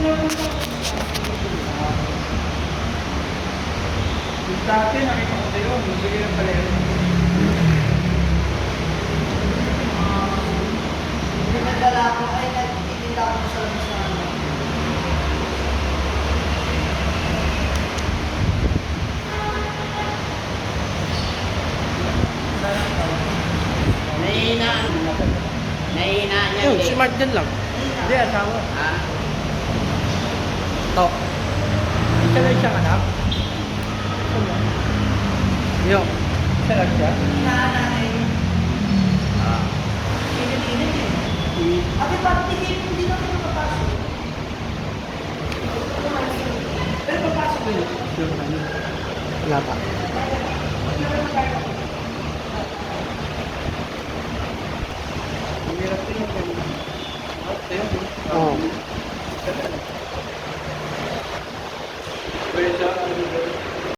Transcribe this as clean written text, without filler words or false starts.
Dati nakita ko tayo, bibili ng palero. Pinagdala ko ay nagtitinda ko sa ano. Nahihinaan. Nahihinaan niya. Yun, si Mark din lang. Hindi, asawa. Ha? To. Isa lang siyang anak. Yun. Isa lang siya. Nanay. Ah. Pinag-init eh. Ate, bakit hindi na kayo papasok? Pero papasok ko yun. Yung ano. Wala pa. Ang hirap din yung ganyan. Oo. Pwede siya,